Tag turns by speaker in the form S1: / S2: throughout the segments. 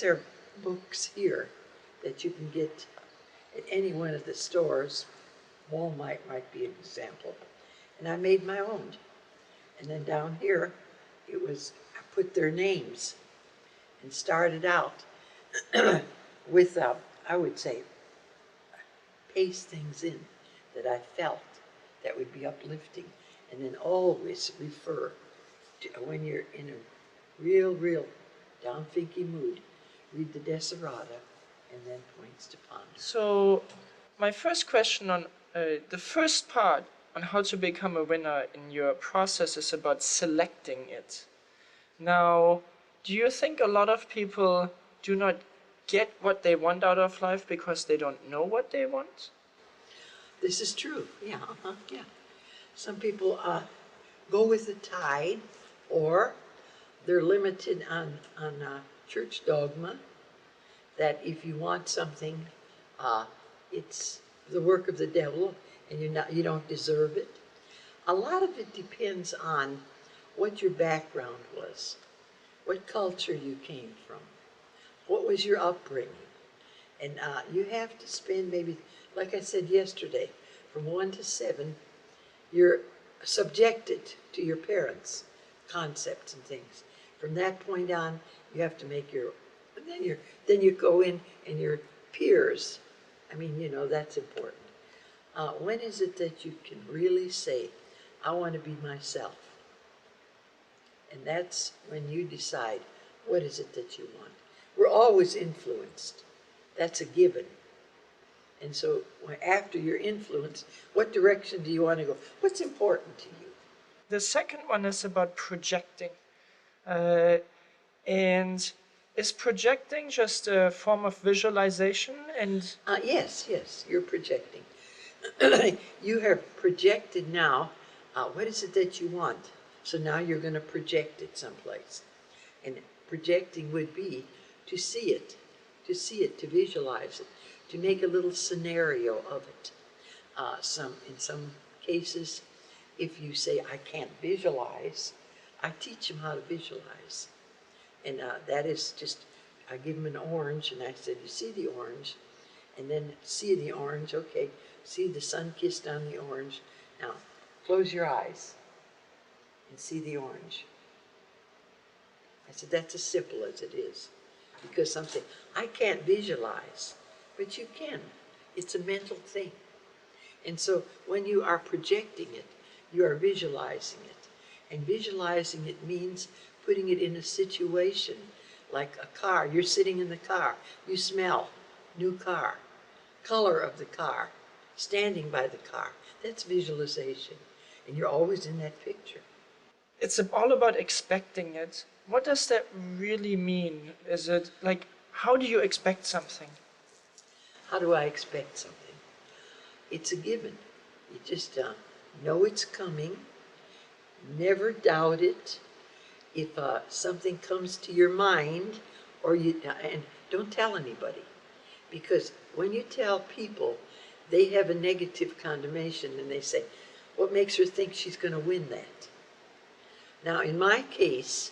S1: these are books here that you can get at any one of the stores. Walmart might be an example. And I made my own. And then down here, I put their names and started out with, I would say, paste things in that I felt that would be uplifting. And then always refer to, when you're in a real down-thinky mood, read the Desiderata and then Points to Ponder.
S2: So my first question on the first part on how to become a winner in your process is about selecting it. Now, do you think a lot of people do not get what they want out of life because they don't know what they want?
S1: This is true, yeah, yeah. Some people go with the tide, or they're limited on church dogma, that if you want something, it's the work of the devil, and you don't deserve it. A lot of it depends on what your background was, what culture you came from, what was your upbringing. And you have to spend maybe, like I said yesterday, from 1 to 7, you're subjected to your parents' concepts and things. From that point on, you have to make your, and then you go in and your peers. I mean, that's important. When is it that you can really say, I want to be myself? And that's when you decide, what is it that you want? We're always influenced. That's a given. And so after you're influenced, what direction do you want to go? What's important to you?
S2: The second one is about projecting. And is projecting just a form of visualization? And
S1: yes, you're projecting. You have projected now, what is it that you want? So now you're going to project it someplace. And projecting would be to see it, to visualize it, to make a little scenario of it. In some cases, if you say, I can't visualize, I teach them how to visualize. And that is just, I give them an orange, and I said, you see the orange, and then see the orange, okay, see the sun kissed on the orange. Now, close your eyes and see the orange. I said, that's as simple as it is. Because some say, I can't visualize, but you can. It's a mental thing. And so when you are projecting it, you are visualizing it. And visualizing it means putting it in a situation, like a car. You're sitting in the car. You smell, new car, color of the car, standing by the car. That's visualization. And you're always in that picture.
S2: it's all about expecting it. What does that really mean? Is it like, how do you expect something?
S1: How do I expect something? It's a given. You just know it's coming. Never doubt it. If something comes to your mind, and don't tell anybody, because when you tell people, they have a negative condemnation, and they say, what makes her think she's going to win that? Now, in my case,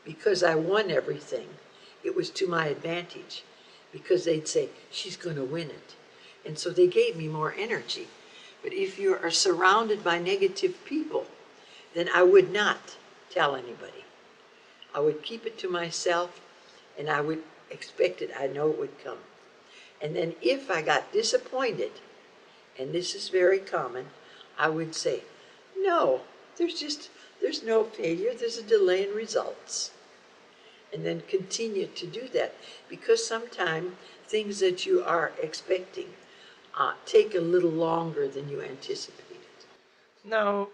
S1: because I won everything, it was to my advantage, because they'd say, she's going to win it. And so they gave me more energy. But if you are surrounded by negative people, then I would not tell anybody. I would keep it to myself, and I would expect it. I know it would come. And then if I got disappointed, and this is very common, I would say, no, there's no failure, there's a delay in results. And then continue to do that, because sometimes things that you are expecting take a little longer than you anticipated.
S2: Now,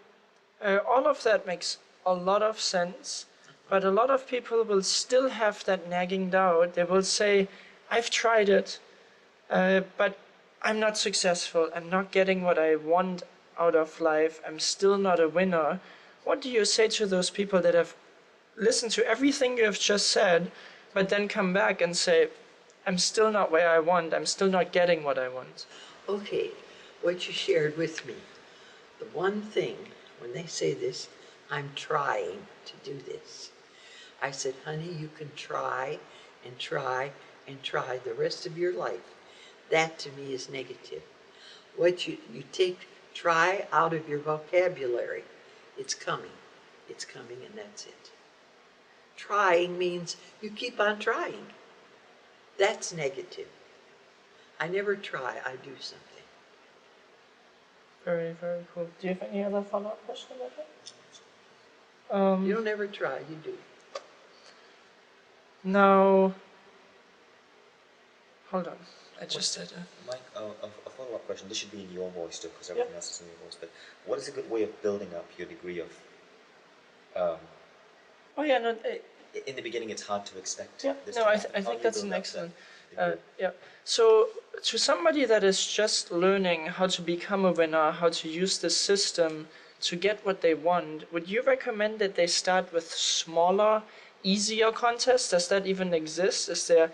S2: all of that makes a lot of sense, but a lot of people will still have that nagging doubt. They will say, I've tried it, but I'm not successful. I'm not getting what I want out of life. I'm still not a winner. What do you say to those people that have listened to everything you have just said, but then come back and say, I'm still not where I want. I'm still not getting what I want?
S1: Okay, what you shared with me, the one thing, when they say this, I'm trying to do this. I said, honey, you can try and try and try the rest of your life, that to me is negative. What you take try out of your vocabulary, it's coming. It's coming and that's it. Trying means you keep on trying. That's negative. I never try, I do something.
S2: Very, very cool. Do you have any other follow-up question about that?
S1: You don't ever try, you do.
S2: Now, hold on. I just said
S3: Mike, a follow-up question. This should be in your voice too, because everything else is in your voice. But what is a good way of building up your degree of?
S2: oh yeah, no,
S3: In the beginning, it's hard to expect.
S2: yeah,
S3: This
S2: no,
S3: to
S2: I
S3: happen. How
S2: think
S3: do you
S2: that's
S3: build
S2: an
S3: up
S2: excellent.
S3: that degree?
S2: Yeah. So to somebody that is just learning how to become a winner, how to use the system to get what they want, would you recommend that they start with smaller, easier contests? Does that even exist? Is there,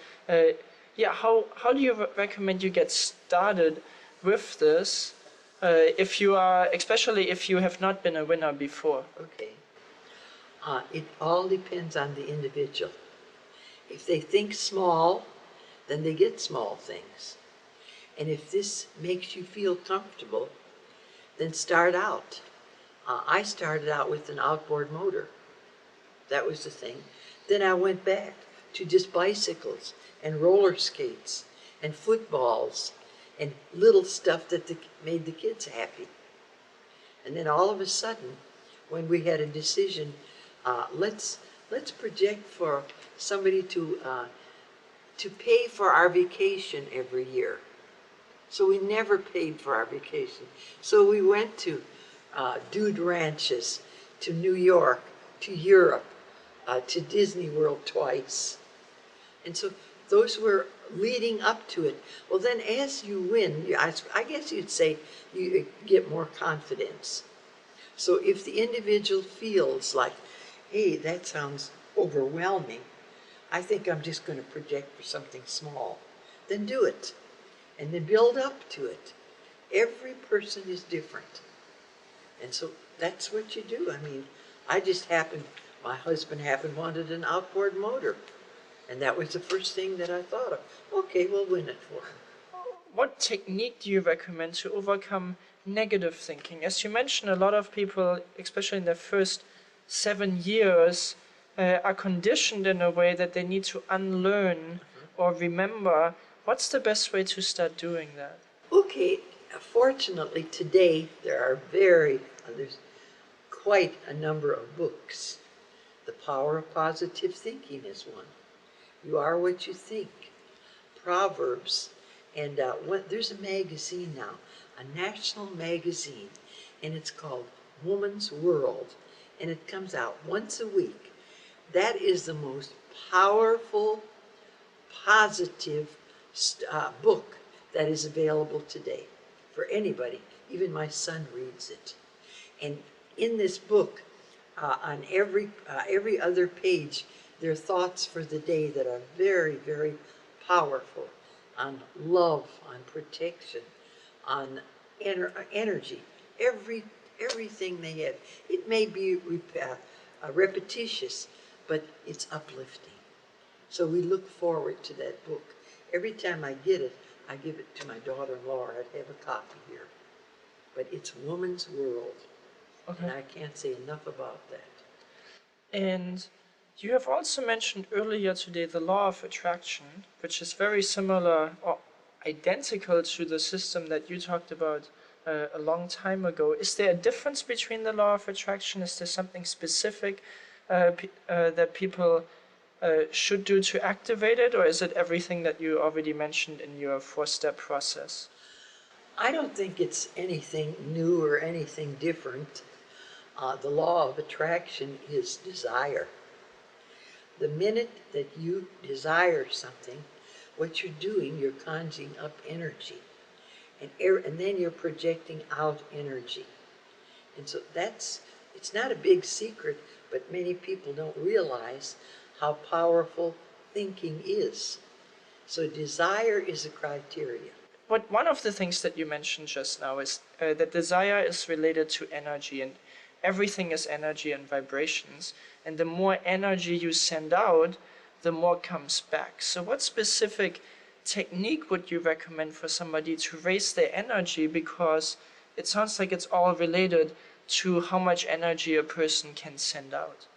S2: yeah, how do you recommend you get started with this? If you are, especially if you have not been a winner before.
S1: Okay. It all depends on the individual. If they think small, then they get small things. And if this makes you feel comfortable, then start out. I started out with an outboard motor. That was the thing. Then I went back to just bicycles and roller skates and footballs and little stuff that made the kids happy. And then all of a sudden, when we had a decision, let's project for somebody to pay for our vacation every year. So we never paid for our vacation. So we went to dude ranches, to New York, to Europe, to Disney World twice. And so those were leading up to it. Well, then as you win, I guess you'd say you get more confidence. So if the individual feels like, hey, that sounds overwhelming, I think I'm just going to project for something small, then do it. And then build up to it. Every person is different. And so that's what you do. I mean, my husband wanted an outboard motor. And that was the first thing that I thought of. Okay, we'll win it for him.
S2: What technique do you recommend to overcome negative thinking? As you mentioned, a lot of people, especially in their first 7 years, are conditioned in a way that they need to unlearn or remember. What's the best way to start doing that?
S1: Okay, fortunately today there's quite a number of books. The Power of Positive Thinking is one. You are what you think. Proverbs. And there's a magazine now, a national magazine, and it's called Woman's World, and it comes out once a week. That is the most powerful, positive book that is available today for anybody. Even my son reads it. And in this book, on every other page, there are thoughts for the day that are very, very powerful, on love, on protection, on energy, everything they have. It may be repetitious, but it's uplifting. So we look forward to that book. Every time I get it, I give it to my daughter-in-law. I'd have a copy here. But it's Woman's World.
S2: Okay.
S1: And I can't say enough about that.
S2: And you have also mentioned earlier today the law of attraction, which is very similar or identical to the system that you talked about a long time ago. Is there a difference between the law of attraction? Is there something specific that people should do to activate it, or is it everything that you already mentioned in your 4-step process?
S1: I don't think it's anything new or anything different. The law of attraction is desire. The minute that you desire something, what you're doing, you're conjuring up energy. And then you're projecting out energy. And so it's not a big secret, but many people don't realize how powerful thinking is. So desire is a criteria.
S2: But one of the things that you mentioned just now is that desire is related to energy, and everything is energy and vibrations. And the more energy you send out, the more comes back. So what specific technique would you recommend for somebody to raise their energy? Because it sounds like it's all related to how much energy a person can send out.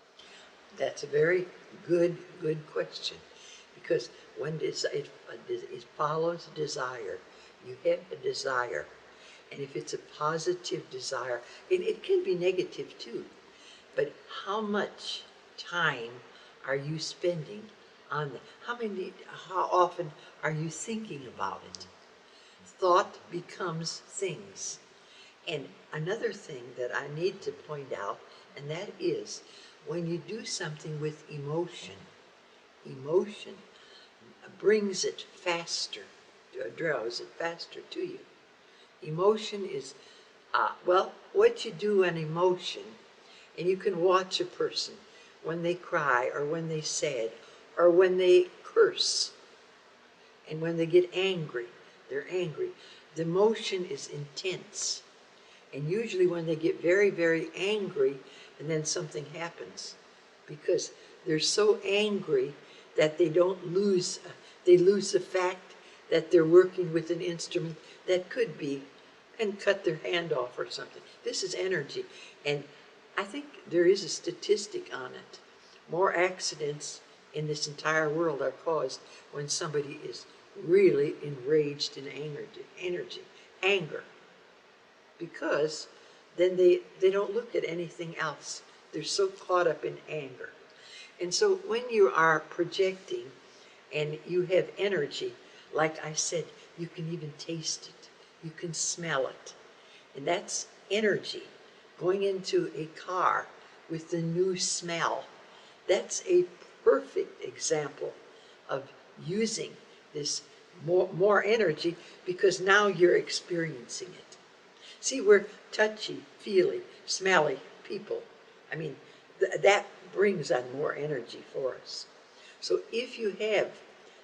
S1: That's a very good question, because when it follows desire. You have a desire, and if it's a positive desire, it can be negative too, but how much time are you spending on that? How often are you thinking about it? Thought becomes things. And another thing that I need to point out, and that is when you do something with emotion, emotion brings it faster, draws it faster to you. Emotion is, well, what you do on emotion, and you can watch a person when they cry or when they sad or when they curse and when they get angry, they're angry. The emotion is intense. And usually when they get very, very angry, and then something happens, because they're so angry that they lose the fact that they're working with an instrument that could be, and cut their hand off or something. This is energy. And I think there is a statistic on it. More accidents in this entire world are caused when somebody is really enraged in anger. Because then they don't look at anything else. They're so caught up in anger. And so when you are projecting and you have energy, like I said, you can even taste it. You can smell it. And that's energy. Going into a car with the new smell, that's a perfect example of using this more energy, because now you're experiencing it. See, we're touchy, feely, smelly people. I mean, that brings on more energy for us. So if you have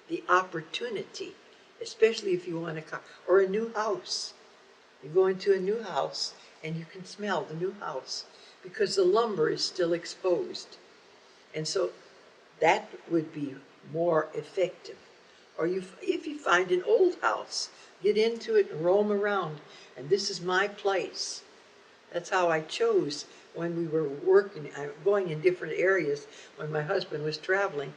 S1: the opportunity, especially if you want a car or a new house, you go into a new house and you can smell the new house because the lumber is still exposed. And so that would be more effective. Or if you find an old house, get into it and roam around. And this is my place. That's how I chose when we were going in different areas. When my husband was traveling,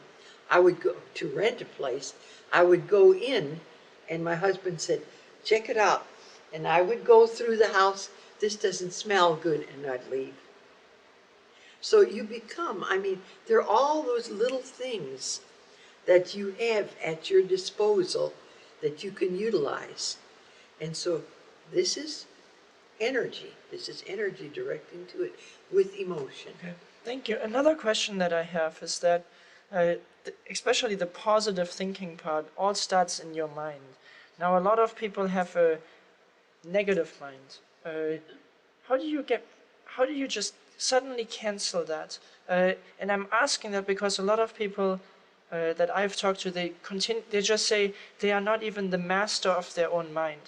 S1: I would go to rent a place. I would go in, and my husband said, check it out. And I would go through the house. This doesn't smell good, and I'd leave. So you become, there are all those little things that you have at your disposal that you can utilize. And so this is energy. This is energy directing to it with emotion.
S2: Okay, thank you. Another question that I have is that, especially the positive thinking part, all starts in your mind. Now, a lot of people have a negative mind. How do you just suddenly cancel that? And I'm asking that because a lot of people that I've talked to, they just say they are not even the master of their own mind.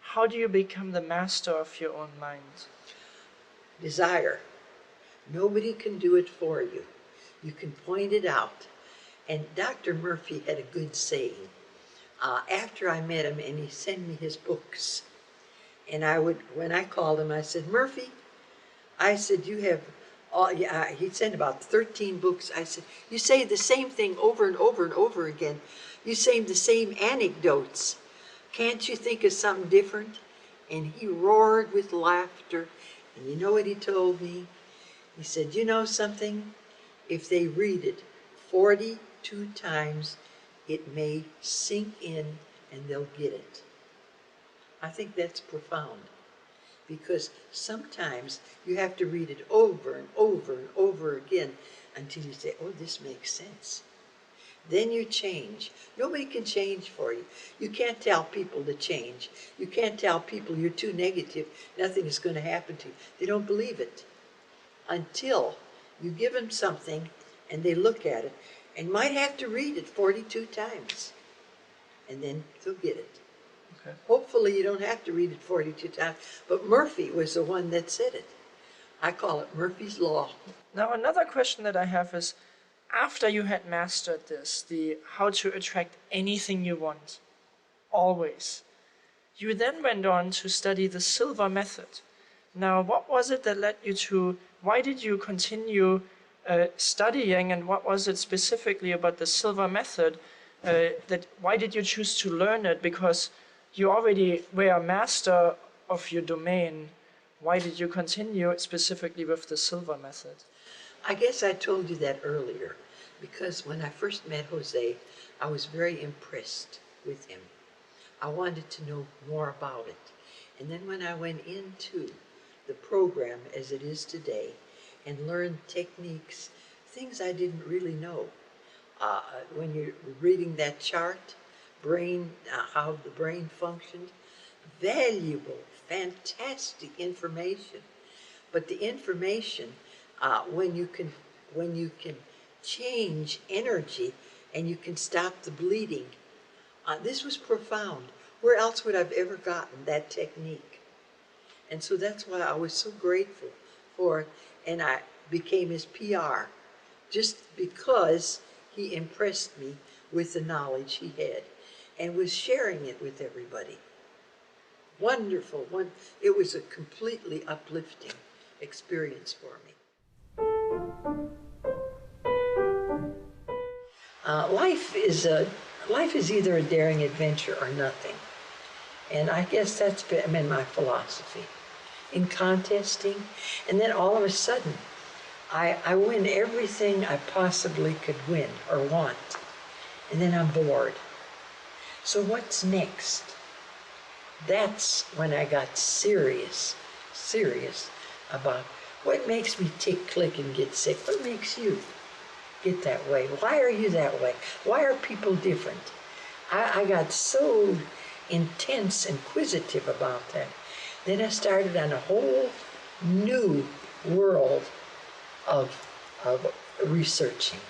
S2: How do you become the master of your own mind?
S1: Desire. Nobody can do it for you. You can point it out. And Dr. Murphy had a good saying. After I met him, and he sent me his books, and when I called him, I said, Murphy, I said, you have he sent about 13 books. I said, you say the same thing over and over and over again. You say the same anecdotes. Can't you think of something different? And he roared with laughter. And you know what he told me? He said, you know something? If they read it 42 times, it may sink in and they'll get it. I think that's profound, because sometimes you have to read it over and over and over again until you say, oh, this makes sense. Then you change. Nobody can change for you. You can't tell people to change. You can't tell people you're too negative, nothing is going to happen to you. They don't believe it until you give them something and they look at it and might have to read it 42 times, and then they'll get it.
S2: Okay.
S1: Hopefully you don't have to read it 42 times, but Murphy was the one that said it. I call it Murphy's Law.
S2: Now, another question that I have is, after you had mastered this, the how to attract anything you want, always, you then went on to study the silver method. Now, what was it that led you to, why did you continue studying, and what was it specifically about the silver method why did you choose to learn it? Because you already were a master of your domain. Why did you continue specifically with the silver method?
S1: I guess I told you that earlier, because when I first met Jose, I was very impressed with him. I wanted to know more about it. And then when I went into the program as it is today and learned techniques, things I didn't really know. When you're reading that chart, how the brain functioned, valuable, fantastic information. But the information, when you can change energy and you can stop the bleeding, this was profound. Where else would I've ever gotten that technique? And so that's why I was so grateful for it, and I became his PR, just because he impressed me with the knowledge he had and was sharing it with everybody. Wonderful. It was a completely uplifting experience for me. Life is either a daring adventure or nothing. And I guess that's been my philosophy in contesting. And then all of a sudden, I win everything I possibly could win or want. And then I'm bored. So what's next? That's when I got serious about what makes me tick, click, and get sick. What makes you get that way? Why are you that way? Why are people different? I got so intense, inquisitive about that. Then I started on a whole new world of researching.